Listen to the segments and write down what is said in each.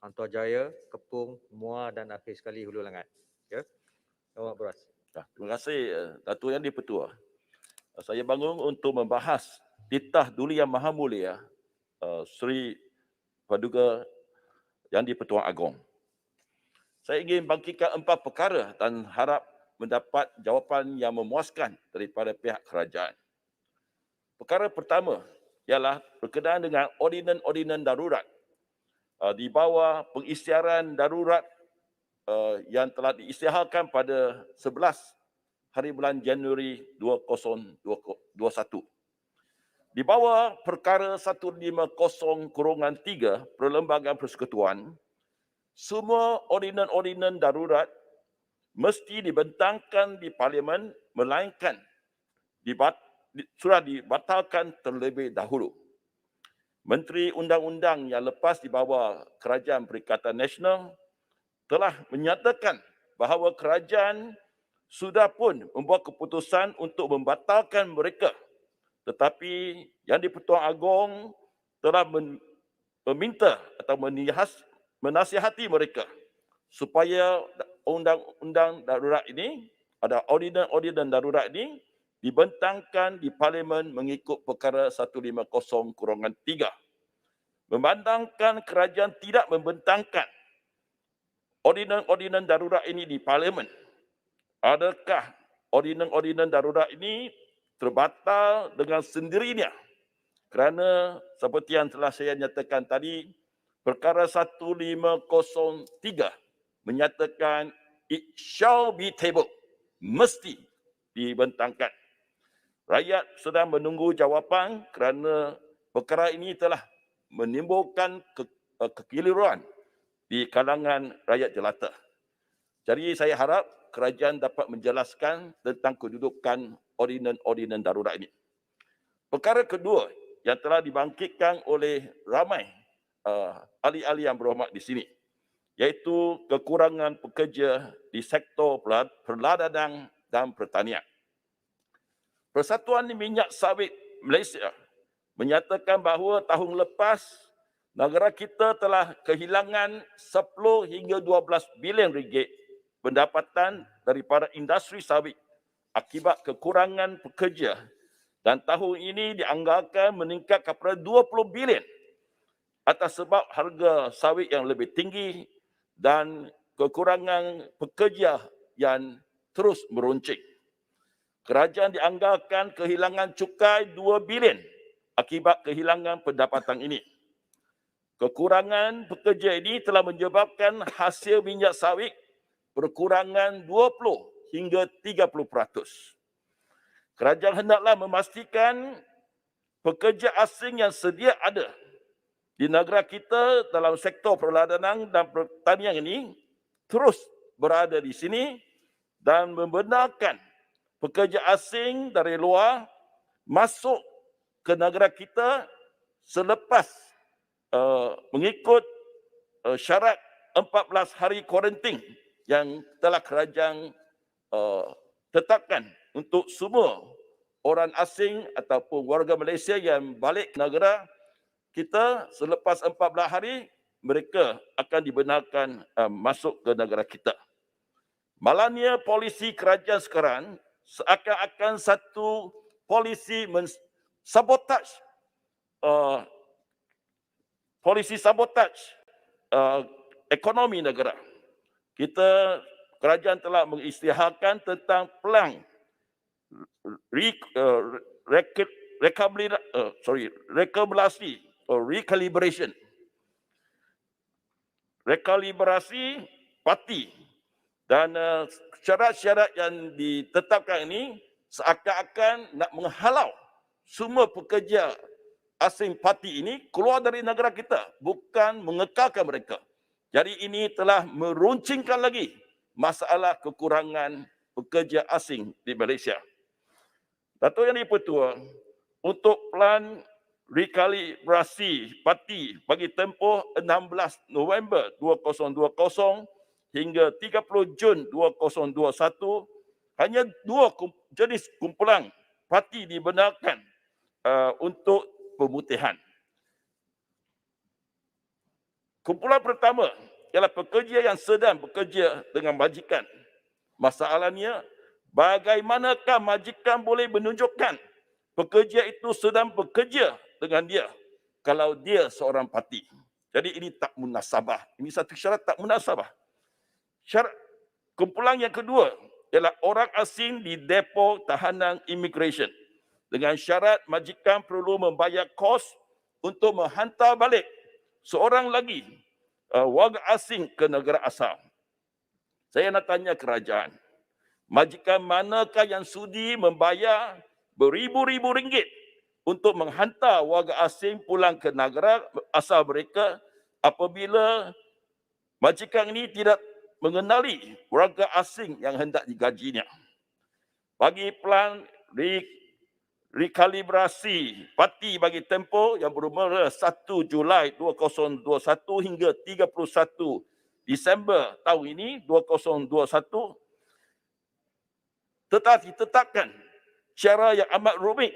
Antarjaya, Kepung, Muar dan akhir sekali Hulu Langat. Ya. Awak Beras. Terima kasih Datuk Yang di-Pertua. Saya bangun untuk membahas titah Duli Yang Maha Mulia Sri Paduka Yang di-Pertuan Agong. Saya ingin bangkitkan 4 perkara dan harap mendapat jawapan yang memuaskan daripada pihak kerajaan. Perkara pertama ialah berkenaan dengan ordinan-ordinan darurat di bawah pengisytiharan darurat yang telah diisytiharkan pada 11 hari bulan Januari 2021. Di bawah perkara 150-3 Perlembagaan Persekutuan, semua ordinan-ordinan darurat mesti dibentangkan di Parlimen melainkan sudah dibatalkan terlebih dahulu. Menteri Undang-Undang yang lepas di bawah Kerajaan Perikatan Nasional telah menyatakan bahawa kerajaan sudah pun membuat keputusan untuk membatalkan mereka, tetapi Yang di-Pertuan Agong telah meminta atau menasihati mereka supaya undang-undang darurat ini, ada ordinan darurat ini dibentangkan di Parlimen mengikut perkara 150-3. Memandangkan kerajaan tidak membentangkan ordinan darurat ini di Parlimen, adakah ordinan darurat ini terbatal dengan sendirinya? Kerana seperti yang telah saya nyatakan tadi, perkara 1503 menyatakan it shall be tabled, mesti dibentangkan. Rakyat sedang menunggu jawapan kerana perkara ini telah menimbulkan kekeliruan di kalangan rakyat jelata. Jadi saya harap kerajaan dapat menjelaskan tentang kedudukan ordinan darurat ini. Perkara kedua yang telah dibangkitkan oleh ramai ahli-ahli yang berhormat di sini, iaitu kekurangan pekerja di sektor perladanan dan pertanian. Persatuan Minyak Sawit Malaysia menyatakan bahawa tahun lepas negara kita telah kehilangan 10 hingga 12 bilion ringgit pendapatan daripada industri sawit akibat kekurangan pekerja, dan tahun ini dianggarkan meningkat kepada 20 bilion atas sebab harga sawit yang lebih tinggi dan kekurangan pekerja yang terus meruncing. Kerajaan dianggarkan kehilangan cukai 2 bilion akibat kehilangan pendapatan ini. Kekurangan pekerja ini telah menyebabkan hasil minyak sawit berkurangan 20 hingga 30%. Kerajaan hendaklah memastikan pekerja asing yang sedia ada di negara kita dalam sektor perladanan dan pertanian ini terus berada di sini dan membenarkan pekerja asing dari luar masuk ke negara kita selepas mengikut syarat 14 hari kuarantin yang telah kerajaan tetapkan untuk semua orang asing ataupun warga Malaysia yang balik ke negara kita selepas 14 hari, mereka akan dibenarkan masuk ke negara kita. Malangnya polisi kerajaan sekarang seakan-akan satu polisi sabotaj ekonomi negara. Kerajaan telah mengisytiharkan tentang pelang rekalibrasi parti, dan syarat-syarat yang ditetapkan ini seakan-akan nak menghalau semua pekerja asing parti ini keluar dari negara kita, bukan mengekalkan mereka. Jadi ini telah meruncingkan lagi masalah kekurangan pekerja asing di Malaysia. Datuk Yang di-Pertua, untuk plan rekalibrasi parti bagi tempoh 16 November 2020 hingga 30 Jun 2021, hanya 2 jenis kumpulan parti dibenarkan untuk pemutihan. Kumpulan pertama ialah pekerja yang sedang bekerja dengan majikan. Masalahnya, bagaimanakah majikan boleh menunjukkan pekerja itu sedang bekerja dengan dia kalau dia seorang parti? Jadi ini tak munasabah. Ini satu syarat tak munasabah. Syarat kumpulan yang kedua ialah orang asing di depo tahanan immigration dengan syarat majikan perlu membayar kos untuk menghantar balik seorang lagi warga asing ke negara asal. Saya nak tanya kerajaan, majikan manakah yang sudi membayar beribu-ribu ringgit untuk menghantar warga asing pulang ke negara asal mereka apabila majikan ini tidak mengenali warga asing yang hendak digajinya? Bagi pelan rekalibrasi parti bagi tempoh yang bermula 1 Julai 2021 hingga 31 Disember tahun ini 2021 telah ditetapkan cara yang amat rumit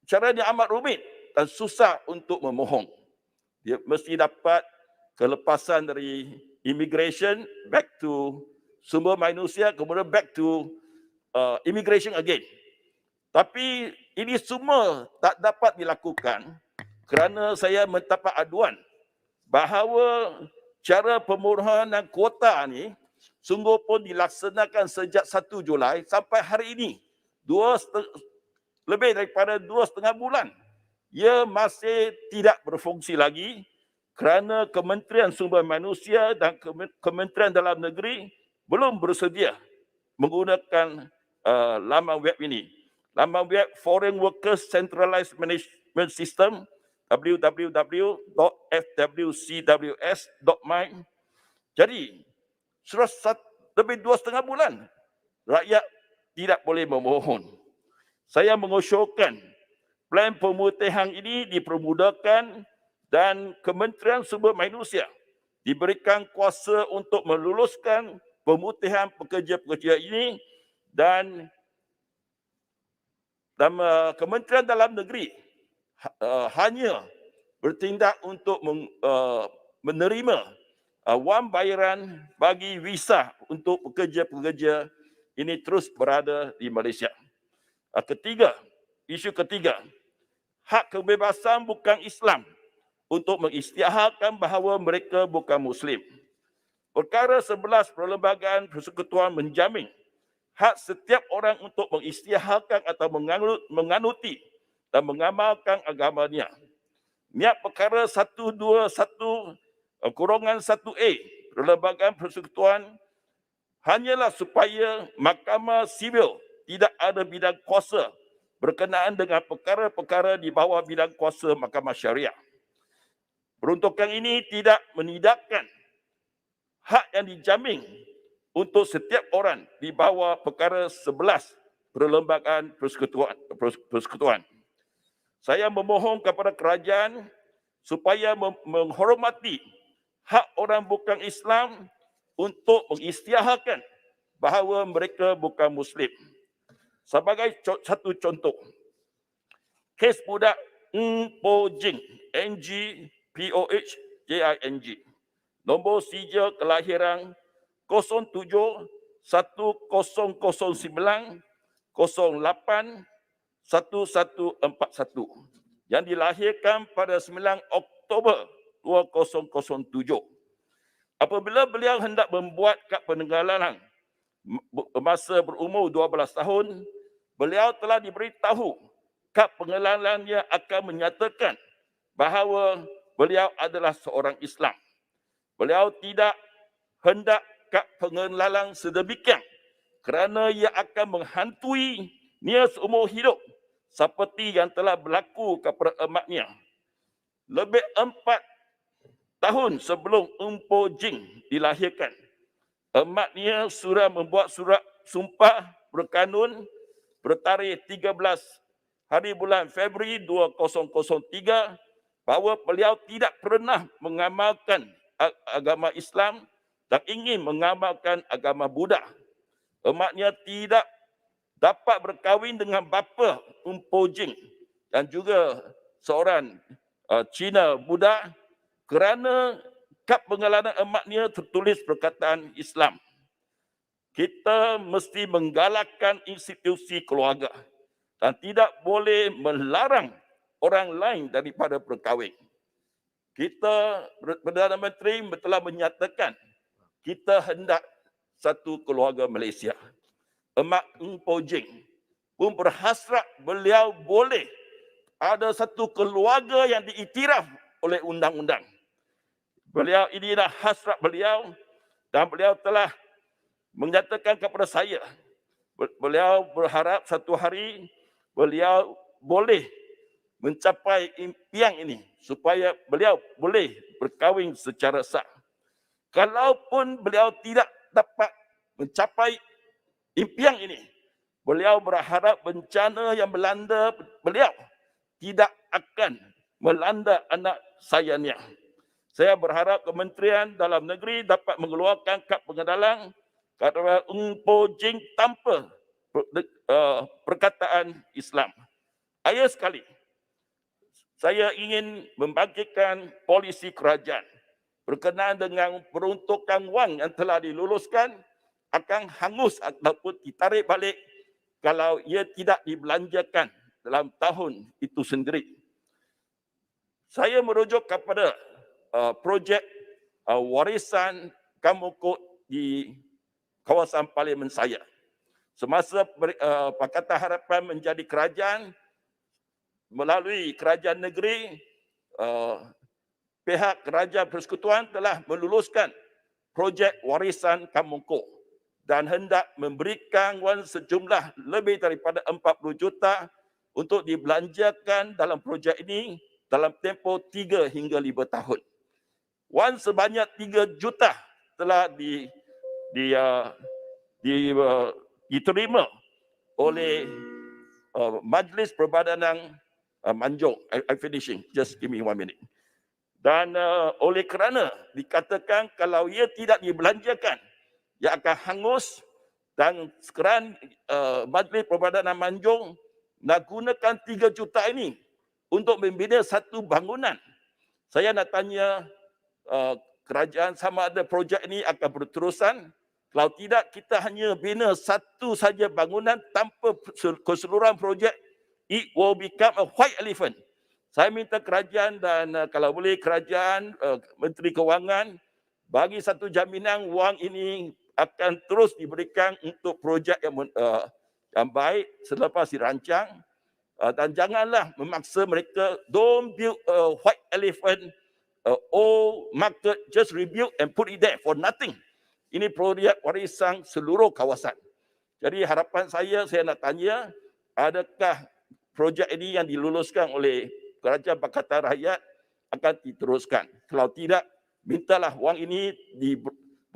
cara yang amat rumit dan susah untuk memohon. Dia mesti dapat kelepasan dari immigration back to sumber manusia, kemudian back to immigration again. Tapi ini semua tak dapat dilakukan kerana saya mendapat aduan bahawa cara pemohonan kuota ni sungguh pun dilaksanakan sejak 1 Julai sampai hari ini. Lebih daripada 2,5 bulan. Ia masih tidak berfungsi lagi kerana Kementerian Sumber Manusia dan Kementerian Dalam Negeri belum bersedia menggunakan laman web ini. Laman web Foreign Workers Centralized Management System www.fwcws.my. Jadi, sudah lebih 2,5 bulan rakyat tidak boleh memohon. Saya mengusulkan plan pemutihan ini dipermudahkan dan Kementerian Sumber Manusia diberikan kuasa untuk meluluskan pemutihan pekerja-pekerja ini dan Kementerian Dalam Negeri hanya bertindak untuk menerima wang bayaran bagi visa untuk pekerja-pekerja ini terus berada di Malaysia. Isu ketiga, hak kebebasan bukan Islam untuk mengisytiharkan bahawa mereka bukan Muslim. Perkara 11 Perlembagaan Persekutuan menjamin hak setiap orang untuk mengisytiharkan atau menganuti dan mengamalkan agamanya. Niat perkara 121-1A Perlembagaan Persekutuan hanyalah supaya Mahkamah Sivil tidak ada bidang kuasa berkenaan dengan perkara-perkara di bawah bidang kuasa Mahkamah Syariah. Peruntukan ini tidak menidakkan hak yang dijamin untuk setiap orang di bawah perkara 11 Perlembagaan Persekutuan. Saya memohon kepada kerajaan supaya menghormati hak orang bukan Islam untuk mengisytiharkan bahawa mereka bukan Muslim. Sebagai satu contoh, kes budak Ng Po Jing, NGPOHJING, nombor sijil kelahiran 07-1009-08-1141 yang dilahirkan pada 9 Oktober 2007. Apabila beliau hendak membuat kad penanggalan masa berumur 12 tahun, beliau telah diberitahu kad pengenalannya akan menyatakan bahawa beliau adalah seorang Islam. Beliau tidak hendak kad pengenalan sedemikian kerana ia akan menghantui dia seumur hidup seperti yang telah berlaku kepada emaknya. Lebih 4 tahun sebelum Ng Po Jing dilahirkan, emaknya sudah membuat surat sumpah berkanun bertarikh 13 hari bulan Februari 2003 bahawa beliau tidak pernah mengamalkan agama Islam dan ingin mengamalkan agama Buddha. Emaknya tidak dapat berkahwin dengan bapa Ng Po Jing dan juga seorang Cina Buddha kerana kad pengalaman emaknya tertulis perkataan Islam. Kita mesti menggalakkan institusi keluarga dan tidak boleh melarang orang lain daripada berkahwin. Kita, Perdana Menteri telah menyatakan kita hendak satu keluarga Malaysia. Emak Ng Po Jing pun berhasrat beliau boleh ada satu keluarga yang diiktiraf oleh undang-undang. Beliau, inilah hasrat beliau dan beliau telah menyatakan kepada saya, beliau berharap satu hari beliau boleh mencapai impian ini supaya beliau boleh berkahwin secara sah. Kalaupun beliau tidak dapat mencapai impian ini, beliau berharap bencana yang melanda beliau tidak akan melanda anak sayanya. Saya berharap Kementerian Dalam Negeri dapat mengeluarkan kad pengenalan kepada Ng Po Jing tanpa perkataan Islam. Ayat sekali, saya ingin membangkitkan polisi kerajaan berkenaan dengan peruntukan wang yang telah diluluskan akan hangus ataupun ditarik balik kalau ia tidak dibelanjakan dalam tahun itu sendiri. Saya merujuk kepada projek warisan Kamukot di kawasan parlimen saya. Semasa Pakatan Harapan menjadi kerajaan, melalui kerajaan negeri, pihak kerajaan persekutuan telah meluluskan projek warisan Kamukot dan hendak memberikan wang sejumlah lebih daripada 40 juta untuk dibelanjakan dalam projek ini dalam tempoh 3 hingga 5 tahun. Wang sebanyak 3 juta telah diterima oleh Majlis Perbadanan Manjung. I'm finishing. Just give me 1 minute. Dan oleh kerana dikatakan kalau ia tidak dibelanjakan, ia akan hangus dan sekarang Majlis Perbadanan Manjung nak gunakan 3 juta ini untuk membina satu bangunan. Saya nak tanya kerajaan sama ada projek ini akan berterusan. Kalau tidak, kita hanya bina satu saja bangunan tanpa keseluruhan projek, it will become a white elephant. Saya minta kerajaan dan kalau boleh kerajaan, Menteri Kewangan bagi satu jaminan wang ini akan terus diberikan untuk projek yang baik selepas dirancang, dan janganlah memaksa mereka, don't build a white elephant, old market, just rebuild and put it there for nothing. Ini projek warisan seluruh kawasan. Jadi harapan saya nak tanya, adakah projek ini yang diluluskan oleh Kerajaan Pakatan Rakyat akan diteruskan? Kalau tidak, mintalah wang ini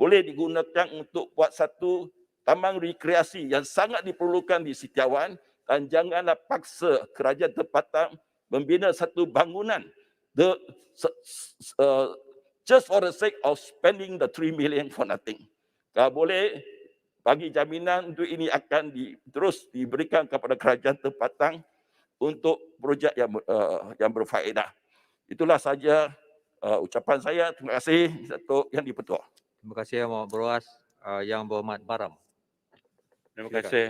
boleh digunakan untuk buat satu taman rekreasi yang sangat diperlukan di Sitiawan, dan janganlah paksa kerajaan tempatan membina satu bangunan just for the sake of spending the 3 million for nothing. Kalau boleh, bagi jaminan untuk ini akan terus diberikan kepada kerajaan tempatan untuk projek yang berfaedah. Itulah saja ucapan saya. Terima kasih Datuk Yang di-Pertua. Terima kasih Yang Berhormat Baram. Terima kasih.